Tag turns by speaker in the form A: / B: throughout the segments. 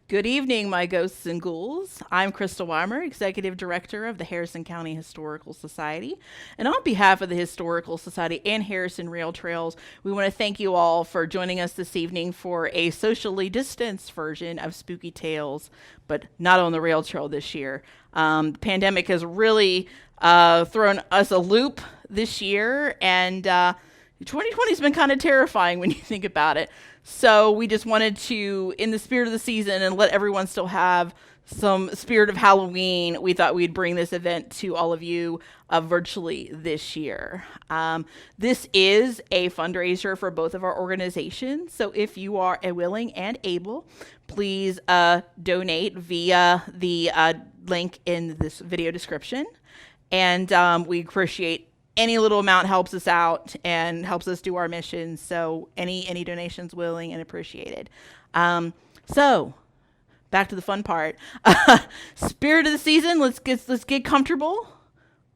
A: Good evening, my ghosts and ghouls. I'm Crystal Weimer, Executive Director of the Harrison County Historical Society. And on behalf of the Historical Society and Harrison Rail Trails, we want to thank you all for joining us this evening for a socially distanced version of Spooky Tales, but not on the rail trail this year. The pandemic has really thrown us a loop this year, and 2020 has been kind of terrifying when you think about it. So we just wanted to, in the spirit of the season and let everyone still have some spirit of Halloween, we thought we'd bring this event to all of you virtually this year. This is a fundraiser for both of our organizations. So if you are willing and able, please donate via the link in this video description. And we appreciate any little amount helps us out and helps us do our mission. So any donations willing and appreciated. So back to the fun part. Spirit of the season. Let's get comfortable.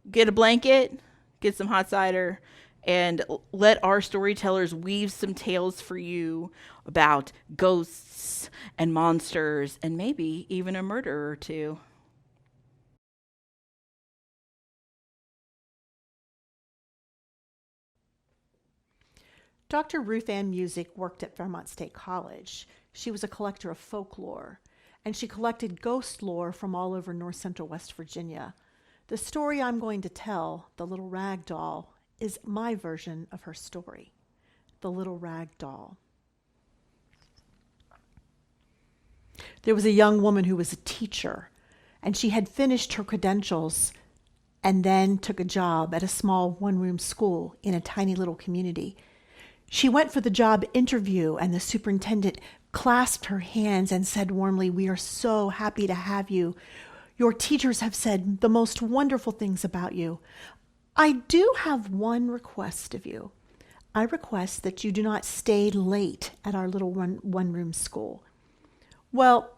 A: Get a blanket. Get some hot cider, and let our storytellers weave some tales for you about ghosts and monsters and maybe even a murder or two.
B: Dr. Ruth Ann Music worked at Fairmont State College. She was a collector of folklore, and she collected ghost lore from all over north central West Virginia. The story I'm going to tell, The Little Rag Doll, is my version of her story. The Little Rag Doll. There was a young woman who was a teacher, and she had finished her credentials and then took a job at a small one-room school in a tiny little community. She went for the job interview, and the superintendent clasped her hands and said warmly, "We are so happy to have you. Your teachers have said the most wonderful things about you. I do have one request of you. I request that you do not stay late at our little one-room school." Well,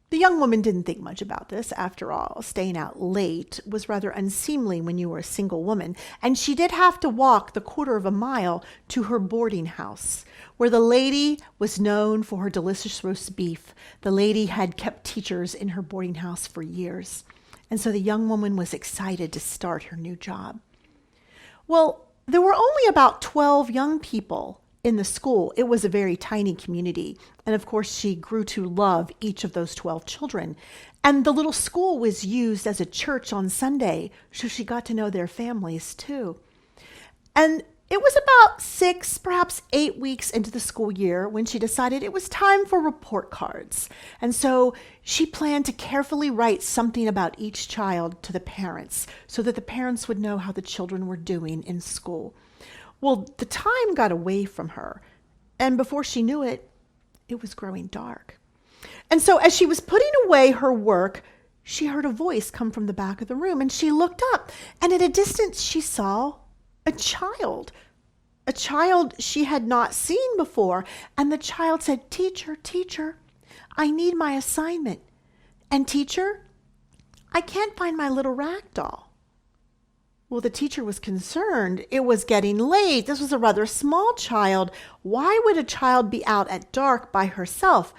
B: the young woman didn't think much about this. After all, staying out late was rather unseemly when you were a single woman, and she did have to walk the quarter of a mile to her boarding house, where the lady was known for her delicious roast beef. The lady had kept teachers in her boarding house for years, and so the young woman was excited to start her new job. Well, there were only about 12 young people in the school. It was a very tiny community. And of course, she grew to love each of those 12 children. And the little school was used as a church on Sunday, so she got to know their families too. And it was about 6, perhaps 8 weeks into the school year when she decided it was time for report cards. And so she planned to carefully write something about each child to the parents so that the parents would know how the children were doing in school. Well, the time got away from her, and before she knew it, it was growing dark. And so as she was putting away her work, she heard a voice come from the back of the room, and she looked up, and at a distance she saw a child she had not seen before. And the child said, "Teacher, teacher, I need my assignment. And teacher, I can't find my little rag doll." Well, the teacher was concerned. It was getting late. This was a rather small child. Why would a child be out at dark by herself?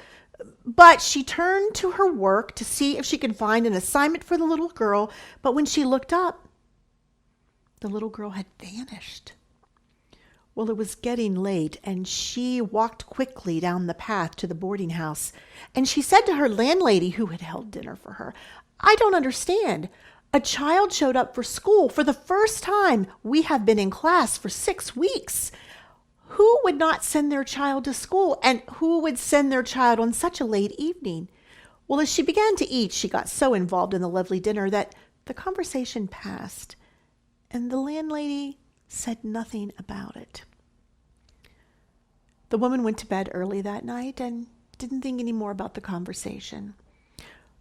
B: But she turned to her work to see if she could find an assignment for the little girl. But when she looked up, the little girl had vanished. Well, it was getting late, and she walked quickly down the path to the boarding house. And she said to her landlady, who had held dinner for her, "I don't understand. A child showed up for school for the first time. We have been in class for 6 weeks. Who would not send their child to school, and who would send their child on such a late evening?" Well, as she began to eat, she got so involved in the lovely dinner that the conversation passed, and the landlady said nothing about it. The woman went to bed early that night and didn't think any more about the conversation.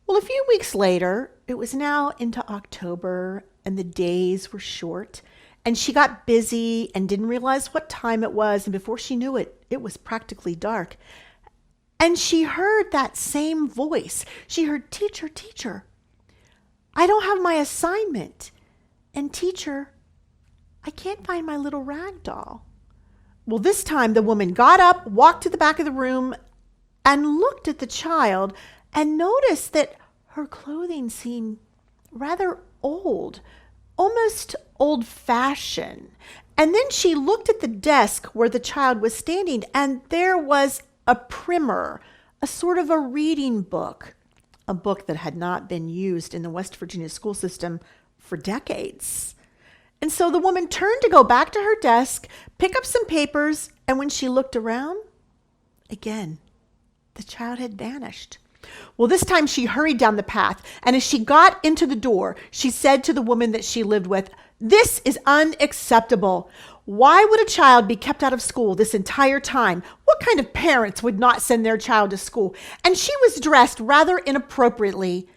B: Well, a few weeks later, it was now into October, and the days were short, and she got busy and didn't realize what time it was, and before she knew it, it was practically dark. And she heard that same voice. She heard, "Teacher, teacher, I don't have my assignment. And teacher, I can't find my little rag doll." Well, this time the woman got up, walked to the back of the room, and looked at the child, and noticed that her clothing seemed rather old, almost old-fashioned. And then she looked at the desk where the child was standing, and there was a primer, a sort of a reading book, a book that had not been used in the West Virginia school system for decades. And so the woman turned to go back to her desk, pick up some papers, and when she looked around, again, the child had vanished. Well, this time she hurried down the path, and as she got into the door, she said to the woman that she lived with, "This is unacceptable. Why would a child be kept out of school this entire time? What kind of parents would not send their child to school?" And she was dressed rather inappropriately.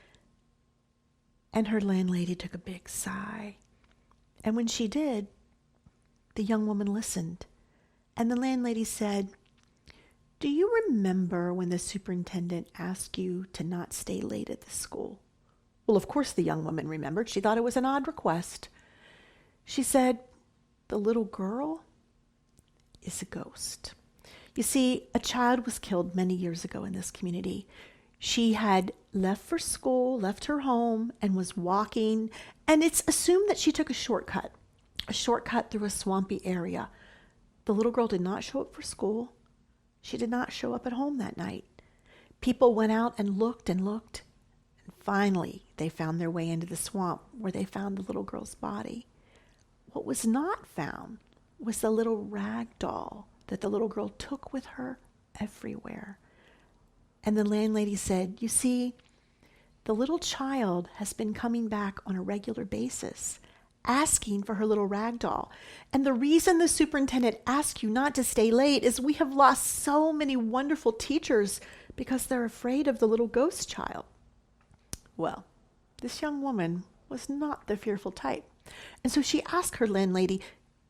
B: And her landlady took a big sigh. And when she did, the young woman listened. And the landlady said, "Do you remember when the superintendent asked you to not stay late at the school?" Well, of course the young woman remembered. She thought it was an odd request. She said, "The little girl is a ghost." You see, a child was killed many years ago in this community. She had left for school, left her home, and was walking, and it's assumed that she took a shortcut through a swampy area. The little girl did not show up for school. She did not show up at home that night. People went out and looked, and finally they found their way into the swamp where they found the little girl's body. What was not found was the little rag doll that the little girl took with her everywhere. And the landlady said, "You see, the little child has been coming back on a regular basis, asking for her little rag doll. And the reason the superintendent asked you not to stay late is we have lost so many wonderful teachers because they're afraid of the little ghost child." Well, this young woman was not the fearful type. And so she asked her landlady,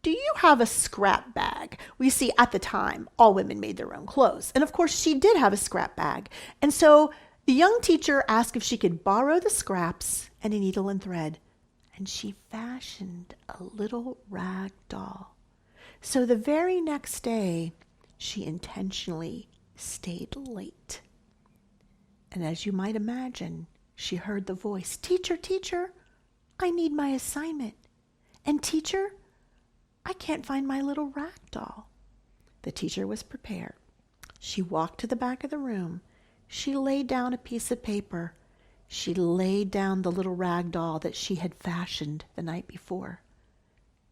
B: "Do you have a scrap bag?" We see at the time, all women made their own clothes. And of course, she did have a scrap bag. And so the young teacher asked if she could borrow the scraps and a needle and thread. And she fashioned a little rag doll. So the very next day, she intentionally stayed late. And as you might imagine, she heard the voice, "Teacher, teacher, I need my assignment. And teacher, I can't find my little rag doll." The teacher was prepared. She walked to the back of the room. She laid down a piece of paper. She laid down the little rag doll that she had fashioned the night before.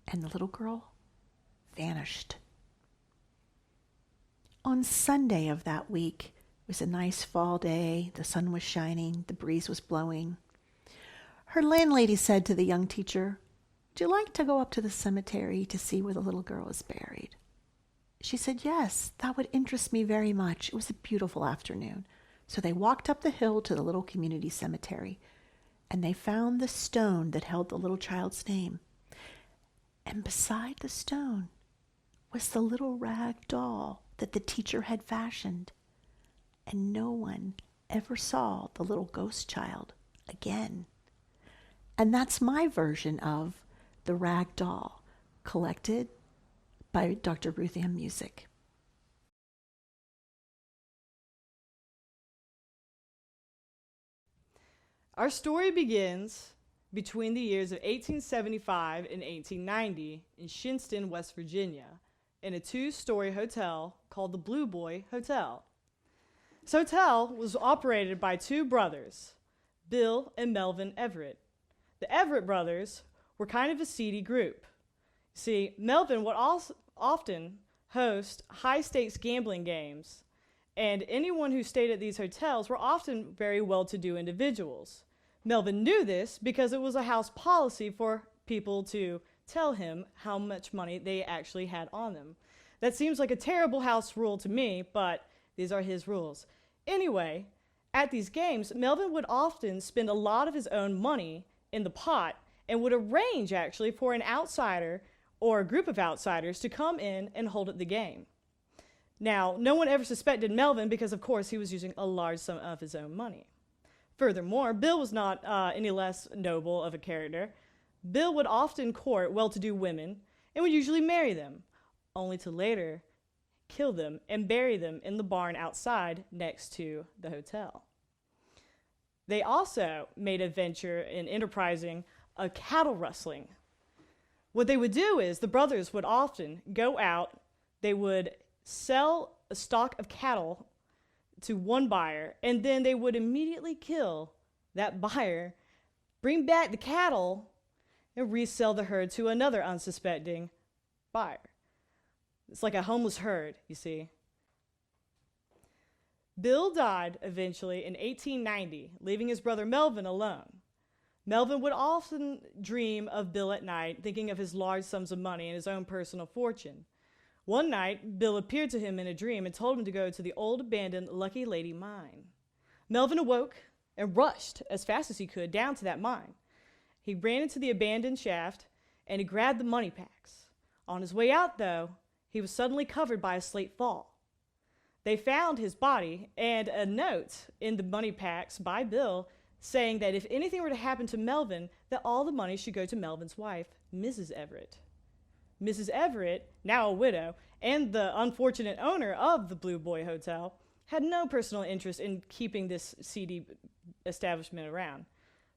B: And the little girl vanished. On Sunday of that week, it was a nice fall day. The sun was shining. The breeze was blowing. Her landlady said to the young teacher, "Would you like to go up to the cemetery to see where the little girl is buried?" She said, "Yes, that would interest me very much." It was a beautiful afternoon. So they walked up the hill to the little community cemetery, and they found the stone that held the little child's name. And beside the stone was the little rag doll that the teacher had fashioned. And no one ever saw the little ghost child again. And that's my version of The Rag Doll, collected by Dr. Ruth Ann Music.
C: Our story begins between the years of 1875 and 1890 in Shinston, West Virginia, in a two-story hotel called the Blue Boy Hotel. This hotel was operated by two brothers, Bill and Melvin Everett. The Everett brothers were kind of a seedy group. See, Melvin would also often host high-stakes gambling games, and anyone who stayed at these hotels were often very well-to-do individuals. Melvin knew this because it was a house policy for people to tell him how much money they actually had on them. That seems like a terrible house rule to me, but these are his rules. Anyway, at these games, Melvin would often spend a lot of his own money in the pot and would arrange actually for an outsider or a group of outsiders to come in and hold at the game. Now, no one ever suspected Melvin because, of course, he was using a large sum of his own money. Furthermore, Bill was not any less noble of a character. Bill would often court well-to-do women and would usually marry them, only to later kill them and bury them in the barn outside next to the hotel. They also made a venture in enterprising a cattle rustling. What they would do is the brothers would often go out, they would sell a stock of cattle to one buyer, and then they would immediately kill that buyer, bring back the cattle, and resell the herd to another unsuspecting buyer. It's like a homeless herd, you see. Bill died eventually in 1890, leaving his brother Melvin alone. Melvin would often dream of Bill at night, thinking of his large sums of money and his own personal fortune. One night, Bill appeared to him in a dream and told him to go to the old abandoned Lucky Lady mine. Melvin awoke and rushed as fast as he could down to that mine. He ran into the abandoned shaft and he grabbed the money packs. On his way out, though, he was suddenly covered by a slate fall. They found his body and a note in the money packs by Bill saying that if anything were to happen to Melvin, that all the money should go to Melvin's wife, Mrs. Everett. Mrs. Everett, now a widow, and the unfortunate owner of the Blue Boy Hotel, had no personal interest in keeping this seedy establishment around.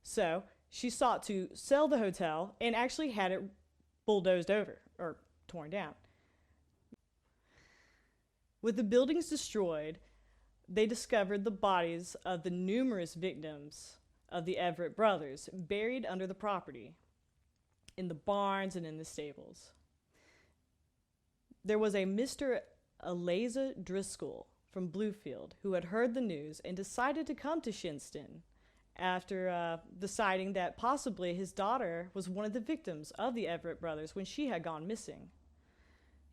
C: So she sought to sell the hotel and actually had it bulldozed over, or torn down. With the buildings destroyed, they discovered the bodies of the numerous victims of the Everett brothers buried under the property, in the barns and in the stables. There was a Mr. Eliza Driscoll from Bluefield who had heard the news and decided to come to Shinston after deciding that possibly his daughter was one of the victims of the Everett brothers when she had gone missing.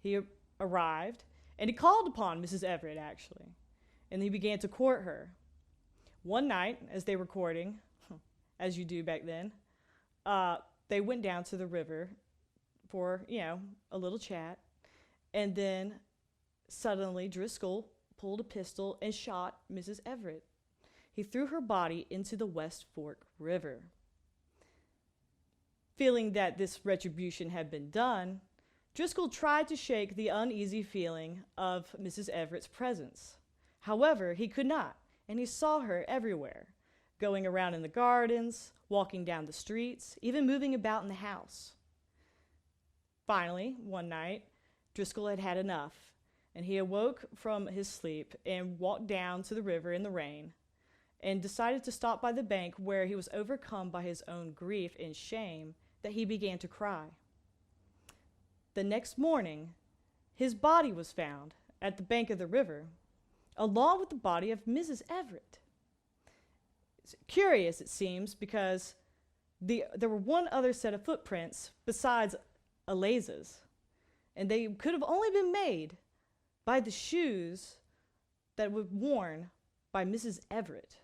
C: He arrived and he called upon Mrs. Everett, actually, and he began to court her. One night, as they were courting, as you do back then, they went down to the river for, a little chat, and then suddenly Driscoll pulled a pistol and shot Mrs. Everett. He threw her body into the West Fork River. Feeling that this retribution had been done, Driscoll tried to shake the uneasy feeling of Mrs. Everett's presence. However, he could not, and he saw her everywhere, going around in the gardens, walking down the streets, even moving about in the house. Finally, one night, Driscoll had had enough, and he awoke from his sleep and walked down to the river in the rain, and decided to stop by the bank, where he was overcome by his own grief and shame that he began to cry. The next morning, his body was found at the bank of the river, along with the body of Mrs. Everett. It's curious, it seems, because there were one other set of footprints besides Eliza's, and they could have only been made by the shoes that were worn by Mrs. Everett.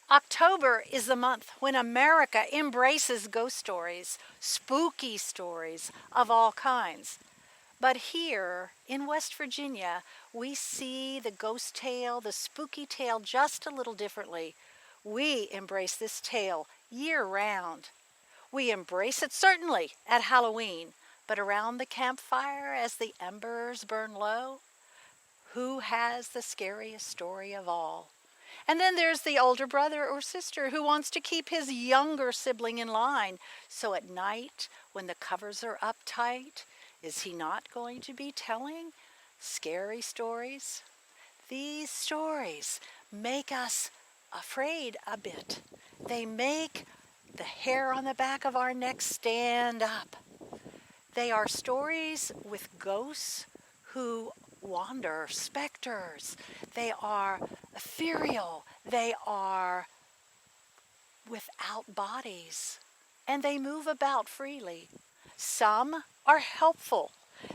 D: October is the month when America embraces ghost stories, spooky stories of all kinds. But here in West Virginia, we see the ghost tale, the spooky tale, just a little differently. We embrace this tale year-round. We embrace it certainly at Halloween, but around the campfire as the embers burn low, who has the scariest story of all? And then there's the older brother or sister who wants to keep his younger sibling in line. So at night, when the covers are up tight, is he not going to be telling scary stories? These stories make us afraid a bit. They make the hair on the back of our neck stand up. They are stories with ghosts who wander, specters. They are ethereal. They are without bodies, and they move about freely. Some are helpful.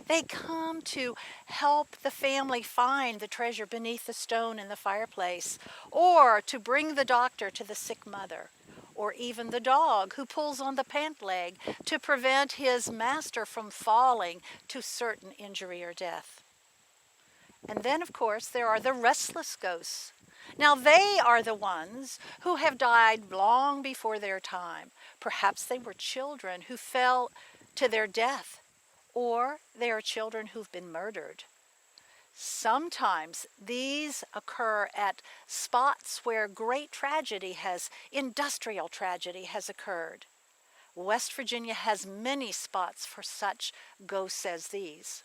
D: They come to help the family find the treasure beneath the stone in the fireplace, or to bring the doctor to the sick mother, or even the dog who pulls on the pant leg to prevent his master from falling to certain injury or death. And then, of course, there are the restless ghosts. Now, they are the ones who have died long before their time. Perhaps they were children who fell to their death or they are children who've been murdered. Sometimes these occur at spots where great industrial tragedy has occurred. West Virginia has many spots for such ghosts as these.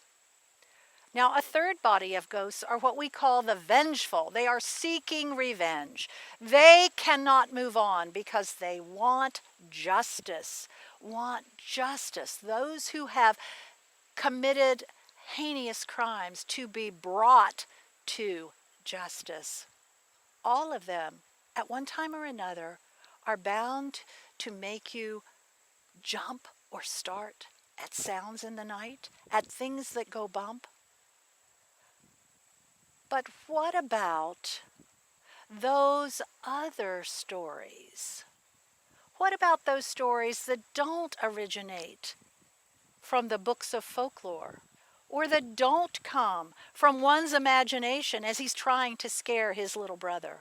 D: Now, a third body of ghosts are what we call the vengeful. They are seeking revenge. They cannot move on because they want justice. Those who have committed heinous crimes to be brought to justice. All of them, at one time or another, are bound to make you jump or start at sounds in the night, at things that go bump. But what about those other stories? What about those stories that don't originate from the books of folklore, or that don't come from one's imagination as he's trying to scare his little brother?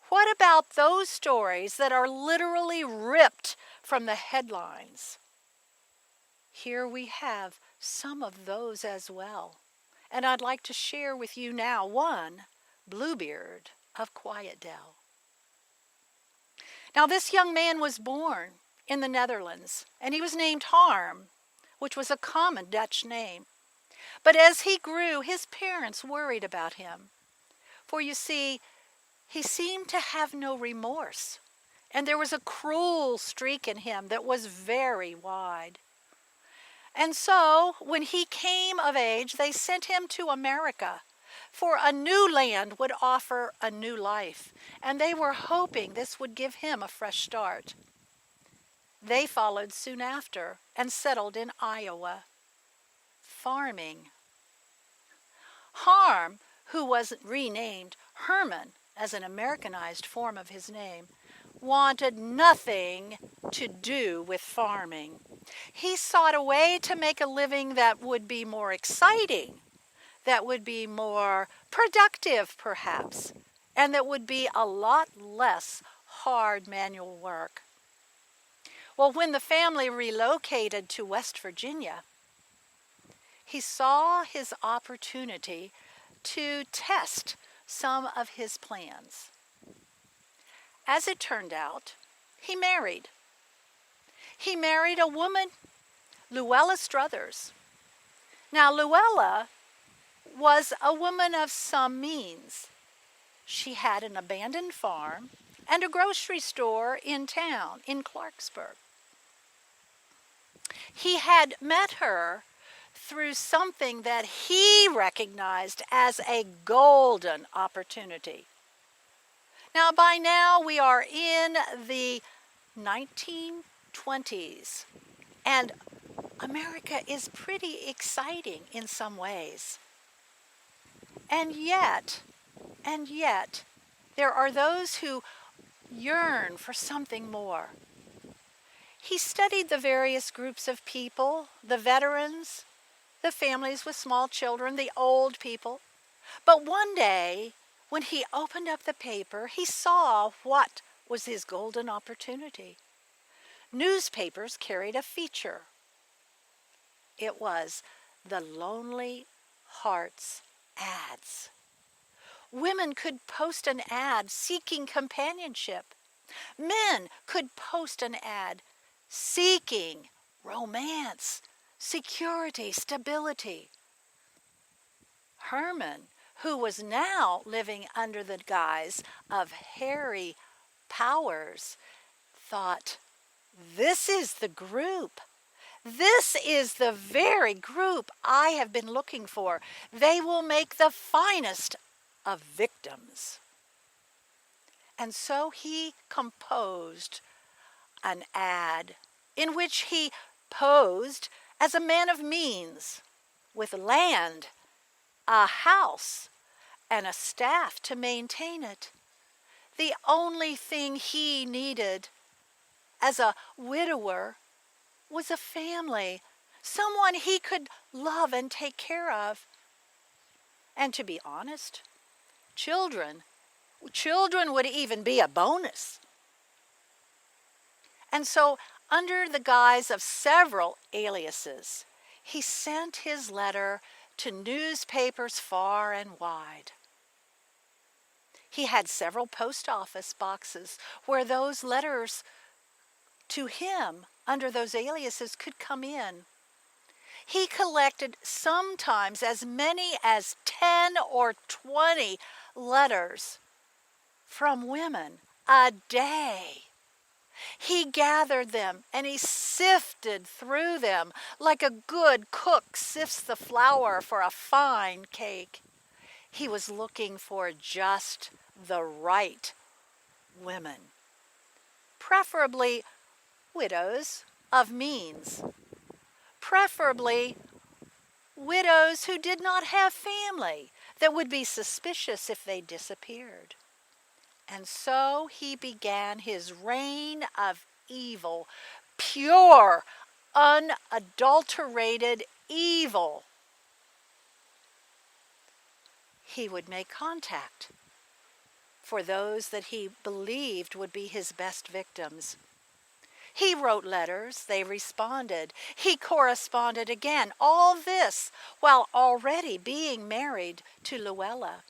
D: What about those stories that are literally ripped from the headlines? Here we have some of those as well. And I'd like to share with you now one, Bluebeard of Quiet Dell. Now, this young man was born in the Netherlands, and he was named Harm, which was a common Dutch name. But as he grew, his parents worried about him. For you see, he seemed to have no remorse, and there was a cruel streak in him that was very wide. And so, when he came of age, they sent him to America, for a new land would offer a new life, and they were hoping this would give him a fresh start. They followed soon after and settled in Iowa, farming. Harm, who was renamed Herman as an Americanized form of his name, wanted nothing to do with farming. He sought a way to make a living that would be more exciting, that would be more productive perhaps, and that would be a lot less hard manual work. Well, when the family relocated to West Virginia, he saw his opportunity to test some of his plans. As it turned out, he married. He married a woman, Luella Struthers. Now, Luella was a woman of some means. She had an abandoned farm and a grocery store in town, in Clarksburg. He had met her through something that he recognized as a golden opportunity. Now, by now, we are in the 1920s, and America is pretty exciting in some ways. And yet, there are those who yearn for something more. He studied the various groups of people, the veterans, the families with small children, the old people. But one day, when he opened up the paper, he saw what was his golden opportunity. Newspapers carried a feature. It was the Lonely Hearts ads. Women could post an ad seeking companionship. Men could post an ad seeking romance, security, stability. Herman, who was now living under the guise of hairy powers, thought, this is the group. This is the very group I have been looking for. They will make the finest of victims. And so he composed an ad in which he posed as a man of means, with land, a house, and a staff to maintain it. The only thing he needed as a widower was a family, someone he could love and take care of. And to be honest, children would even be a bonus. And so, under the guise of several aliases, he sent his letter to newspapers far and wide. He had several post office boxes where those letters to him under those aliases could come in. He collected sometimes as many as 10 or 20 letters from women a day. He gathered them and he sifted through them like a good cook sifts the flour for a fine cake. He was looking for just the right women, preferably widows of means, preferably widows who did not have family that would be suspicious if they disappeared. And so he began his reign of evil, pure, unadulterated evil. He would make contact for those that he believed would be his best victims. He wrote letters, they responded. He corresponded again, all this while already being married to Luella.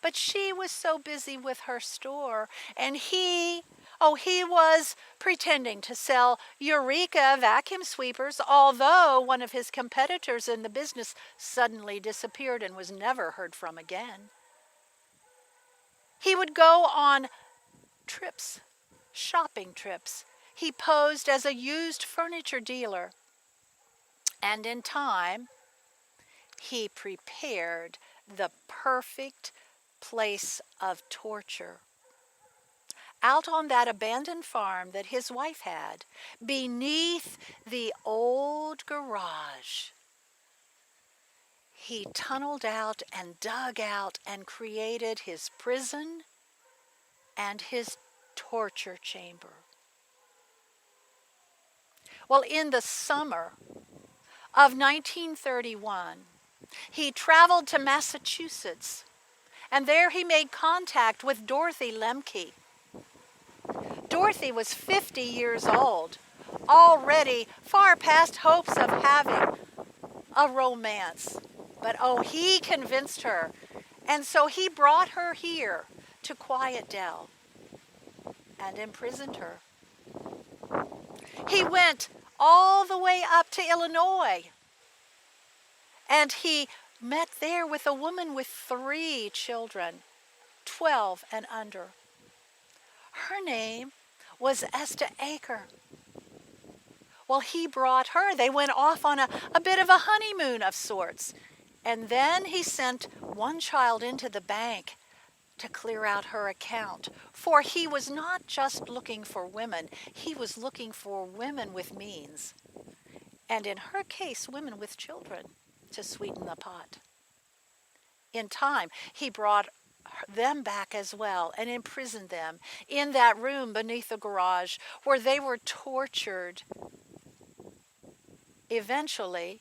D: But she was so busy with her store, and he was pretending to sell Eureka vacuum sweepers, although one of his competitors in the business suddenly disappeared and was never heard from again. He would go on trips, shopping trips. He posed as a used furniture dealer. And in time, he prepared the perfect place of torture. Out on that abandoned farm that his wife had, beneath the old garage, he tunneled out and dug out and created his prison and his torture chamber. Well, in the summer of 1931, he traveled to Massachusetts, and there he made contact with Dorothy Lemke. Dorothy was 50 years old, already far past hopes of having a romance. But he convinced her, and so he brought her here to Quiet Dell and imprisoned her. He went all the way up to Illinois, and he met there with a woman with 3 children, 12 and under. Her name was Esther Aker. Well, he brought her. They went off on a bit of a honeymoon of sorts. And then he sent one child into the bank to clear out her account. For he was not just looking for women, he was looking for women with means. And in her case, women with children to sweeten the pot. In time, he brought them back as well and imprisoned them in that room beneath the garage where they were tortured. Eventually,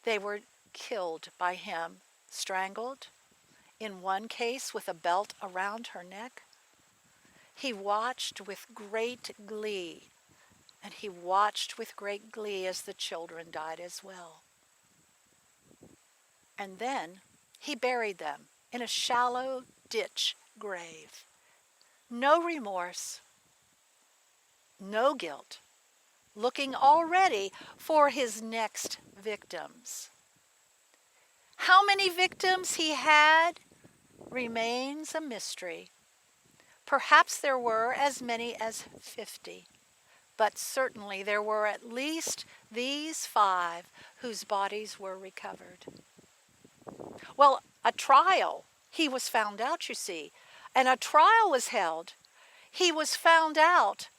D: they were killed by him, strangled, in one case with a belt around her neck. He watched with great glee, and he watched with great glee as the children died as well. And then he buried them in a shallow ditch grave. No remorse, no guilt, looking already for his next victims. How many victims he had remains a mystery. Perhaps there were as many as 50, but certainly there were at least these 5 whose bodies were recovered. Well, a trial, he was found out, you see, and a trial was held. He was found out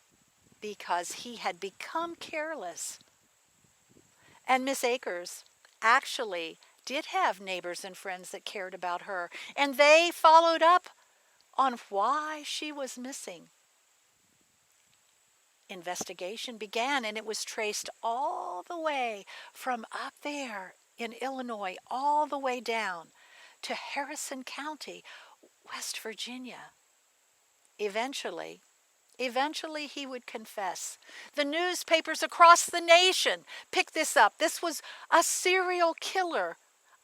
D: because he had become careless. And Miss Akers actually did have neighbors and friends that cared about her, and they followed up on why she was missing. Investigation began, and it was traced all the way from up there in Illinois, all the way down to Harrison County, West Virginia. Eventually, Eventually, he would confess. The newspapers across the nation picked this up. This was a serial killer,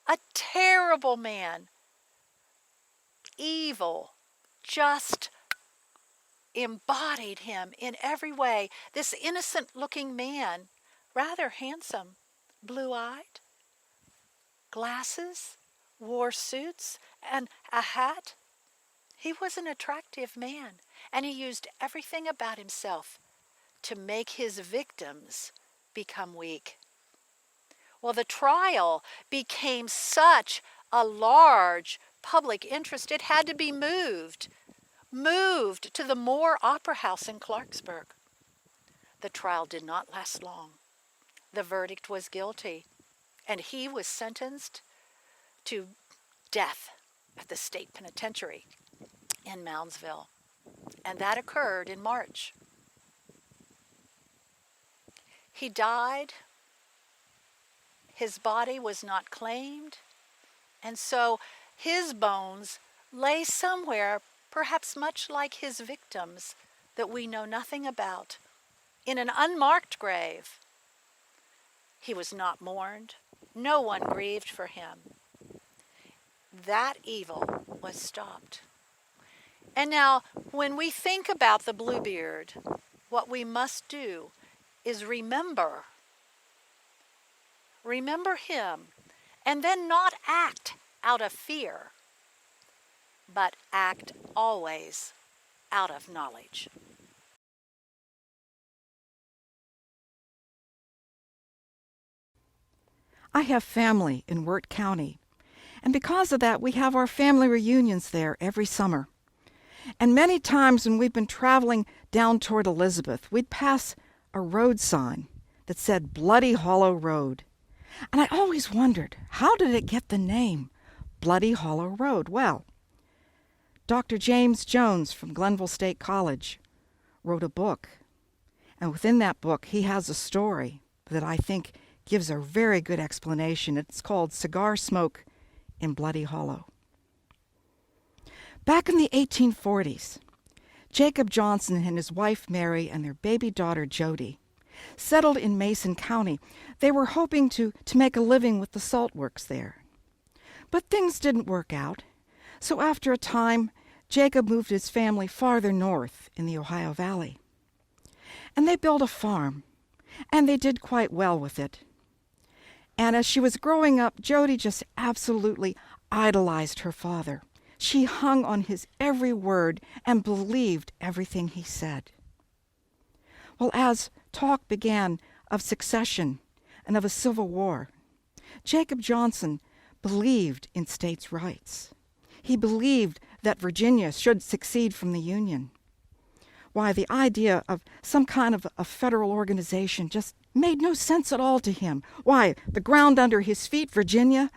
D: a terrible man, evil, just embodied him in every way. This innocent-looking man, rather handsome, blue-eyed, glasses, wore suits and a hat. He was an attractive man, and he used everything about himself to make his victims become weak. Well, the trial became such a large public interest, it had to be moved to the Moore Opera House in Clarksburg. The trial did not last long. The verdict was guilty, and he was sentenced to death at the state penitentiary in Moundsville, and that occurred in March. He died. His body was not claimed, and so his bones lay somewhere, perhaps much like his victims that we know nothing about, in an unmarked grave. He was not mourned. No one grieved for him. That evil was stopped. And now, when we think about the Bluebeard, what we must do is remember him, and then not act out of fear, but act always out of knowledge.
E: I have family in Wirt County, and because of that, we have our family reunions there every summer. And many times when we've been traveling down toward Elizabeth, we'd pass a road sign that said Bloody Hollow Road. And I always wondered, how did it get the name Bloody Hollow Road? Well, Dr. James Jones from Glenville State College wrote a book. And within that book, he has a story that I think gives a very good explanation. It's called Cigar Smoke in Bloody Hollow. Back in the 1840s, Jacob Johnson and his wife Mary and their baby daughter Jody settled in Mason County. They were hoping to make a living with the salt works there. But things didn't work out, so after a time, Jacob moved his family farther north in the Ohio Valley. And they built a farm, and they did quite well with it. And as she was growing up, Jody just absolutely idolized her father. She hung on his every word and believed everything he said. Well, as talk began of succession and of a civil war, Jacob Johnson believed in states' rights. He believed that Virginia should secede from the Union. Why, the idea of some kind of a federal organization just made no sense at all to him. Why, the ground under his feet, Virginia,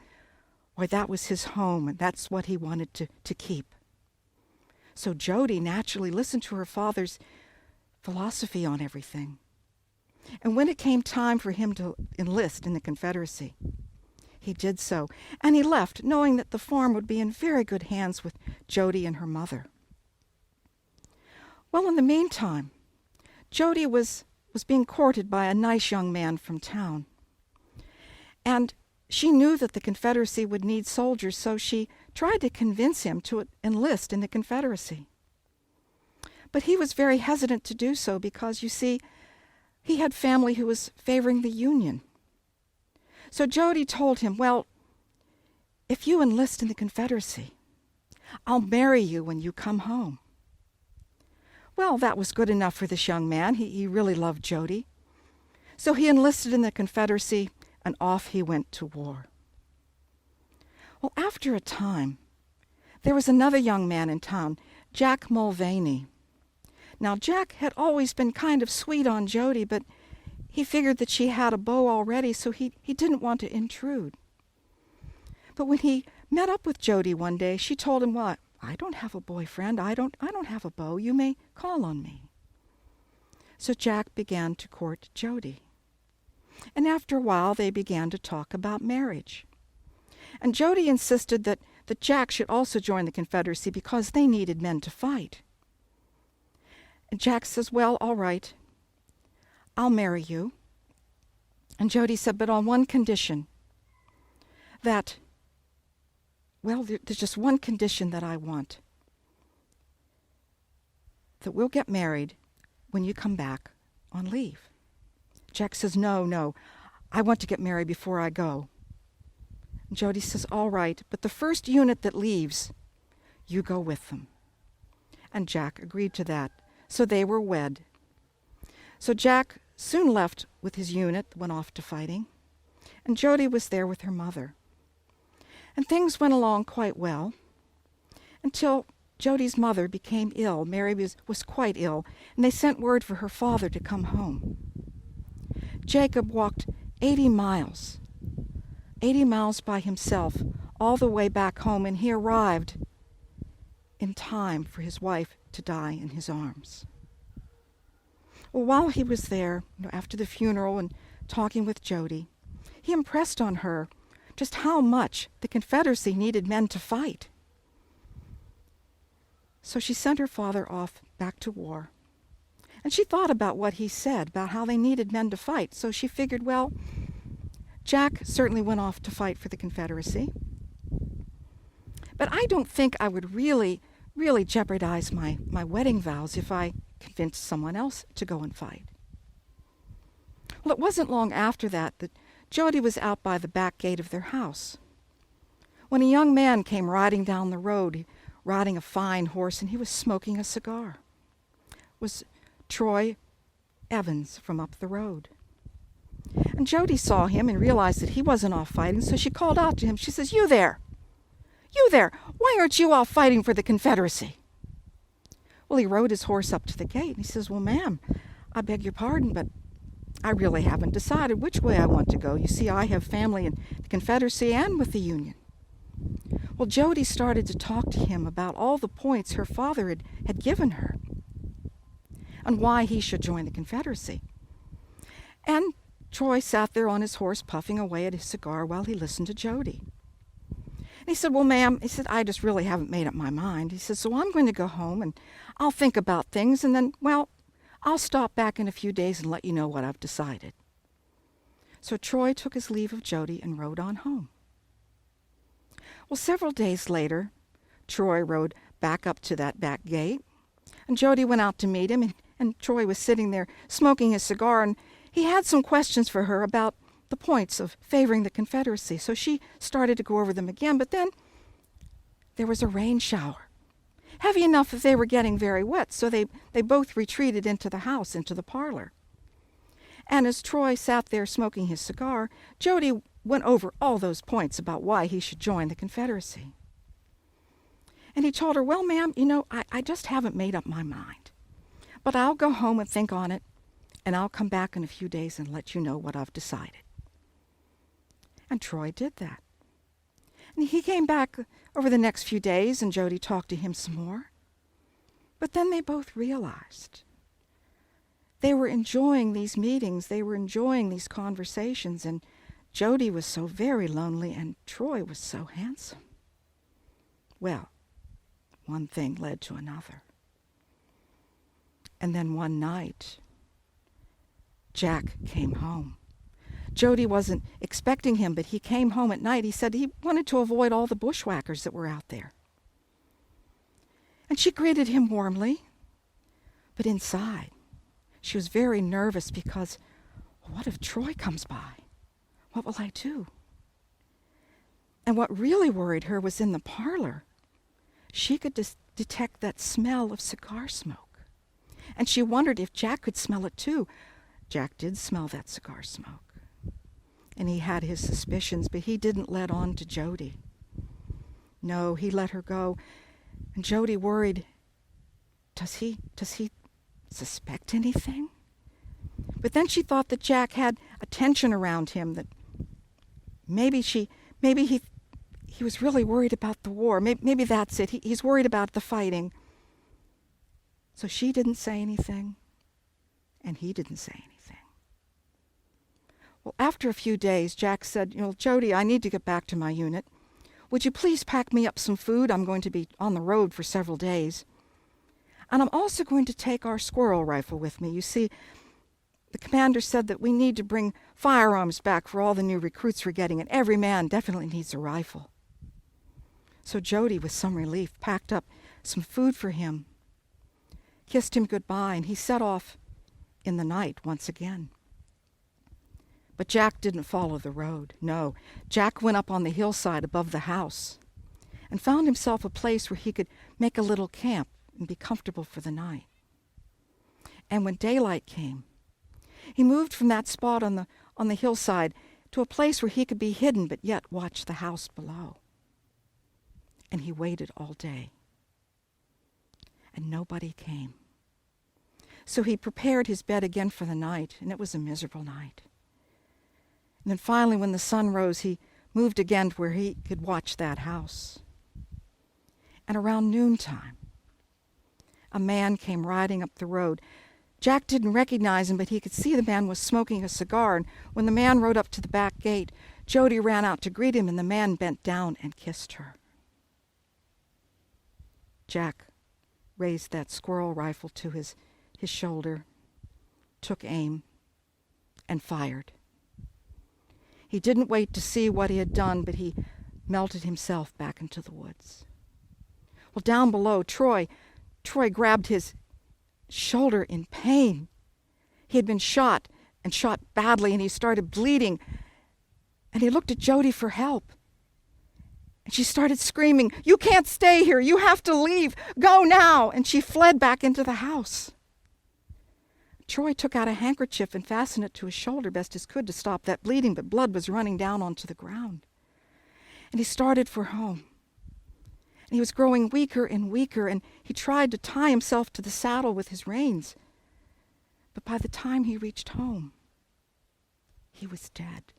E: why, that was his home, and that's what he wanted to keep. So Jody naturally listened to her father's philosophy on everything. And when it came time for him to enlist in the Confederacy, he did so, and he left, knowing that the farm would be in very good hands with Jody and her mother. Well, in the meantime, Jody was being courted by a nice young man from town. And she knew that the Confederacy would need soldiers, so she tried to convince him to enlist in the Confederacy. But he was very hesitant to do so because, you see, he had family who was favoring the Union. So Jody told him, well, if you enlist in the Confederacy, I'll marry you when you come home. Well, that was good enough for this young man. He really loved Jody. So he enlisted in the Confederacy, and off he went to war. Well, after a time, there was another young man in town, Jack Mulvaney. Now, Jack had always been kind of sweet on Jody, but he figured that she had a beau already, so he didn't want to intrude. But when he met up with Jody one day, she told him, well, I don't have a boyfriend. I don't have a beau. You may call on me. So Jack began to court Jody. And after a while, they began to talk about marriage. And Jody insisted that Jack should also join the Confederacy because they needed men to fight. And Jack says, well, all right, I'll marry you. And Jody said, but on one condition, that, well, there's just one condition that I want, that we'll get married when you come back on leave. Jack says, no, I want to get married before I go. And Jody says, all right, but the first unit that leaves, you go with them. And Jack agreed to that, so they were wed. So Jack soon left with his unit, went off to fighting, and Jody was there with her mother. And things went along quite well until Jody's mother became ill. Mary was quite ill, and they sent word for her father to come home. Jacob walked 80 miles by himself, all the way back home, and he arrived in time for his wife to die in his arms. Well, while he was there, after the funeral and talking with Jody, he impressed on her just how much the Confederacy needed men to fight. So she sent her father off back to war. And she thought about what he said, about how they needed men to fight. So she figured, well, Jack certainly went off to fight for the Confederacy. But I don't think I would really jeopardize my wedding vows if I convinced someone else to go and fight. Well, it wasn't long after that Jody was out by the back gate of their house when a young man came riding down the road, riding a fine horse, and he was smoking a cigar. It was Troy Evans from up the road. And Jody saw him and realized that he wasn't off fighting, so she called out to him. She says, "You there! You there! Why aren't you off fighting for the Confederacy?" Well, he rode his horse up to the gate, and he says, "Well, ma'am, I beg your pardon, but I really haven't decided which way I want to go. You see, I have family in the Confederacy and with the Union." Well, Jody started to talk to him about all the points her father had given her and why he should join the Confederacy. And Troy sat there on his horse puffing away at his cigar while he listened to Jody. And he said, "Well, ma'am," he said, "I just really haven't made up my mind." He said, "So I'm going to go home and I'll think about things, and then, well, I'll stop back in a few days and let you know what I've decided." So Troy took his leave of Jody and rode on home. Well, several days later, Troy rode back up to that back gate, and Jody went out to meet him, and Troy was sitting there smoking his cigar, and he had some questions for her about the points of favoring the Confederacy. So she started to go over them again, but then there was a rain shower, heavy enough that they were getting very wet, so they both retreated into the house, into the parlor. And as Troy sat there smoking his cigar, Jody went over all those points about why he should join the Confederacy. And he told her, "Well, ma'am, I just haven't made up my mind. But I'll go home and think on it, and I'll come back in a few days and let you know what I've decided." And Troy did that. And he came back over the next few days, and Jody talked to him some more. But then they both realized they were enjoying these meetings, they were enjoying these conversations, and Jody was so very lonely, and Troy was so handsome. Well, one thing led to another. And then one night, Jack came home. Jody wasn't expecting him, but he came home at night. He said he wanted to avoid all the bushwhackers that were out there. And she greeted him warmly, but inside, she was very nervous because, what if Troy comes by? What will I do? And what really worried her was in the parlor. She could detect that smell of cigar smoke. And she wondered if Jack could smell it too. Jack did smell that cigar smoke. And he had his suspicions, but he didn't let on to Jody. No, he let her go. And Jody worried, does he suspect anything? But then she thought that Jack had a tension around him, that maybe he was really worried about the war. Maybe that's it. He's worried about the fighting. So she didn't say anything, and he didn't say anything. Well, after a few days, Jack said, "Jody, I need to get back to my unit. Would you please pack me up some food? I'm going to be on the road for several days. And I'm also going to take our squirrel rifle with me. You see, the commander said that we need to bring firearms back for all the new recruits we're getting, and every man definitely needs a rifle. So Jody, with some relief, packed up some food for him, kissed him goodbye, and he set off in the night once again. But Jack didn't follow the road. No, Jack went up on the hillside above the house and found himself a place where he could make a little camp and be comfortable for the night. And when daylight came, he moved from that spot on the hillside to a place where he could be hidden but yet watch the house below. And he waited all day. And nobody came. So he prepared his bed again for the night, and it was a miserable night. And then finally, when the sun rose, he moved again to where he could watch that house. And around noontime, a man came riding up the road. Jack didn't recognize him, but he could see the man was smoking a cigar. And when the man rode up to the back gate, Jody ran out to greet him, and the man bent down and kissed her. Jack raised that squirrel rifle to his shoulder, took aim, and fired. He didn't wait to see what he had done, but he melted himself back into the woods. Well, down below, Troy grabbed his shoulder in pain. He had been shot and shot badly, and he started bleeding. And he looked at Jody for help. And she started screaming, "You can't stay here. You have to leave. Go now." And she fled back into the house. Troy took out a handkerchief and fastened it to his shoulder best as could to stop that bleeding, but blood was running down onto the ground. And he started for home. And he was growing weaker and weaker, and he tried to tie himself to the saddle with his reins. But by the time he reached home, he was dead.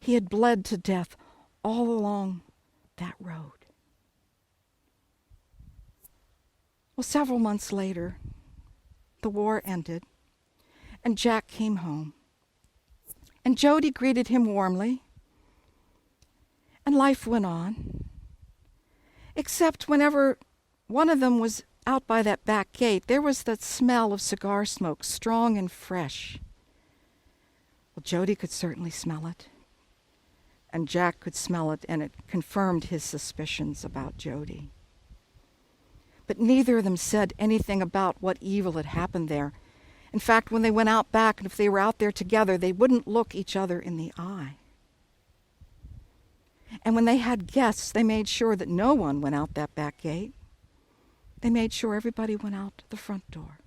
E: He had bled to death all along that road. Well, several months later, the war ended, and Jack came home. And Jody greeted him warmly, and life went on. Except whenever one of them was out by that back gate, there was that smell of cigar smoke, strong and fresh. Well, Jody could certainly smell it, and Jack could smell it, and it confirmed his suspicions about Jody. But neither of them said anything about what evil had happened there. In fact, when they went out back, and if they were out there together, they wouldn't look each other in the eye. And when they had guests, they made sure that no one went out that back gate. They made sure everybody went out the front door.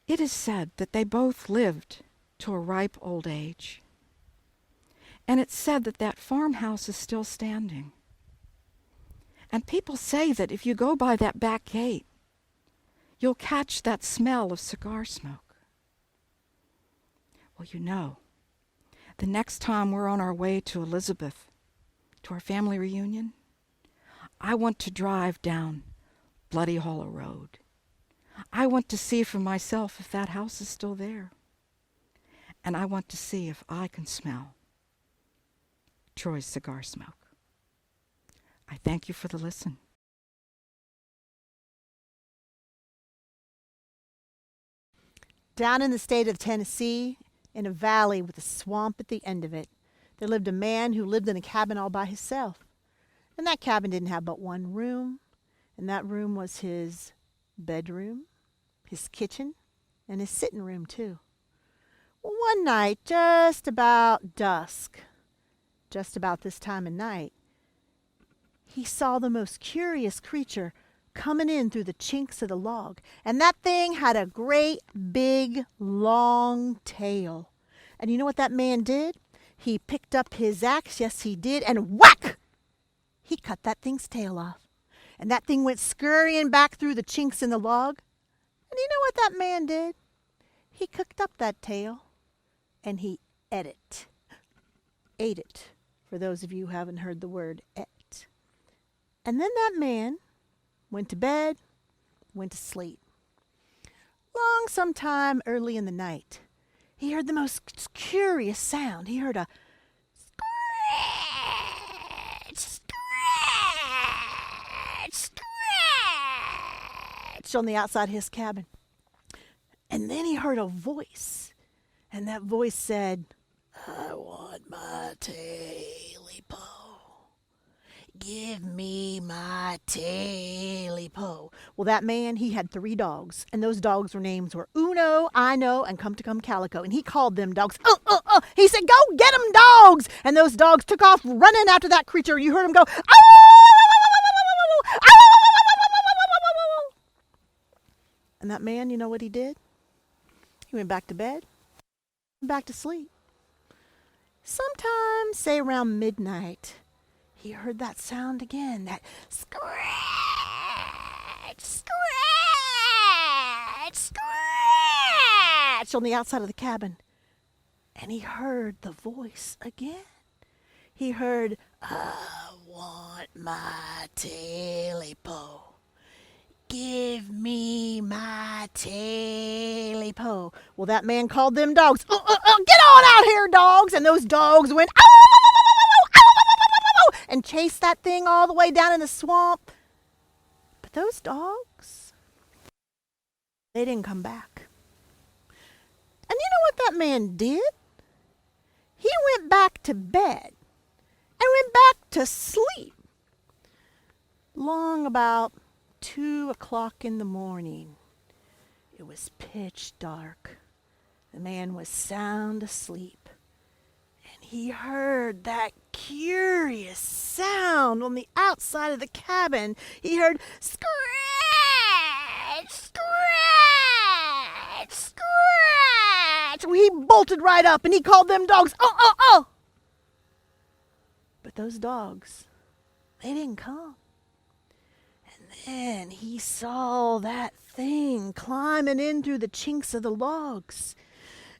E: It is said that they both lived to a ripe old age. And it's said that that farmhouse is still standing. And people say that if you go by that back gate, you'll catch that smell of cigar smoke. Well, you know, the next time we're on our way to Elizabeth, to our family reunion, I want to drive down Bloody Hollow Road. I want to see for myself if that house is still there. And I want to see if I can smell Troy's cigar smoke. I thank you for the listen.
B: Down in the state of Tennessee, in a valley with a swamp at the end of it, there lived a man who lived in a cabin all by himself. And that cabin didn't have but one room, and that room was his bedroom, his kitchen, and his sitting room, too. Well, one night, just about dusk, just about this time of night, he saw the most curious creature coming in through the chinks of the log. And that thing had a great, big, long tail. And you know what that man did? He picked up his axe, yes he did, and whack! He cut that thing's tail off. And that thing went scurrying back through the chinks in the log. And you know what that man did? He cooked up that tail, and he ate it. Ate it, for those of you who haven't heard the word ate. And then that man went to bed, went to sleep. Long sometime early in the night, he heard the most curious sound. He heard a scratch, scratch, scratch. scratch on the outside of his cabin. And then he heard a voice. And that voice said, I want my Tailypo. Give me my Tailypo. Well, that man, he had 3 dogs. And those dogs' names were Uno, I Know, and Come to Come Calico. And he called them dogs. He said, go get them, dogs. And those dogs took off running after that creature. You heard them go, and that man, you know what he did? He went back to bed, back to sleep. Sometime, say around midnight, he heard that sound again, that scratch, scratch, scratch on the outside of the cabin. And he heard the voice again. He heard, I want my Tailypo. Give me my Tailypo. Well, that man called them dogs. Get on out here, dogs. And those dogs went, and chased that thing all the way down in the swamp. But those dogs, they didn't come back. And you know what that man did? He went back to bed and went back to sleep. Long about 2 o'clock in the morning. It was pitch dark. The man was sound asleep. And he heard that curious sound on the outside of the cabin. He heard scratch, scratch, scratch. Well, he bolted right up and he called them dogs. But those dogs, they didn't come. And he saw that thing climbing in through the chinks of the logs.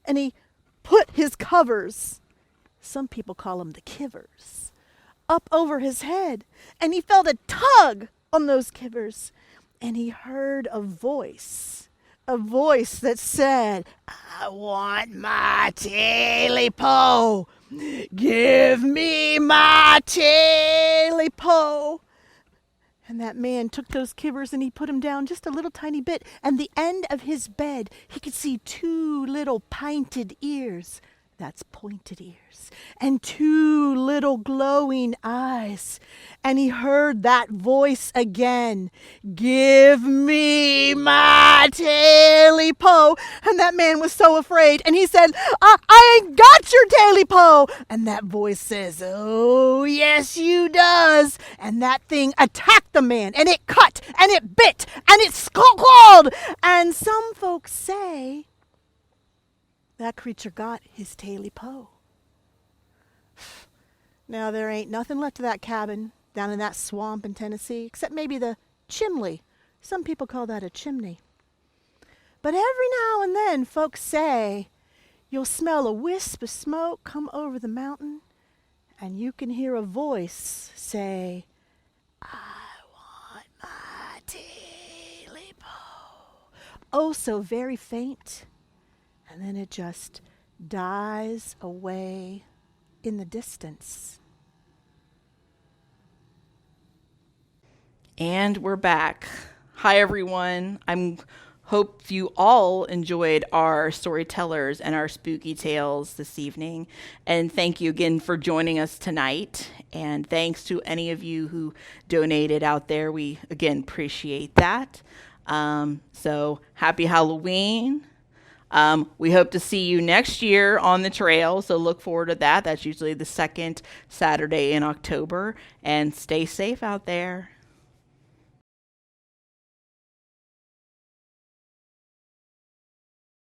B: And he put his covers, some people call them the kivers, up over his head. And he felt a tug on those kivers. And he heard a voice that said, I want my Tailypo. Give me my Tailypo. And that man took those kivers and he put them down just a little tiny bit. And the end of his bed, he could see 2 little pinted ears. That's pointed ears. And 2 little glowing eyes. And he heard that voice again. Give me my Tailypo. And that man was so afraid. And he said, I ain't got your Tailypo. And that voice says, oh, yes, you does. And that thing attacked the man. And it cut. And it bit. And it clawed. And some folks say that creature got his Tailypo. Now, there ain't nothing left of that cabin down in that swamp in Tennessee, except maybe the chimney. Some people call that a chimney. But every now and then, folks say, you'll smell a wisp of smoke come over the mountain, and you can hear a voice say, I want my Tailypo. Oh, so very faint. And then it just dies away in the distance.
A: And we're back. Hi, everyone. Hope you all enjoyed our storytellers and our spooky tales this evening. And thank you again for joining us tonight. And thanks to any of you who donated out there. We, again, appreciate that. So happy Halloween. We hope to see you next year on the trail, so look forward to that. That's usually the second Saturday in October. And stay safe out there.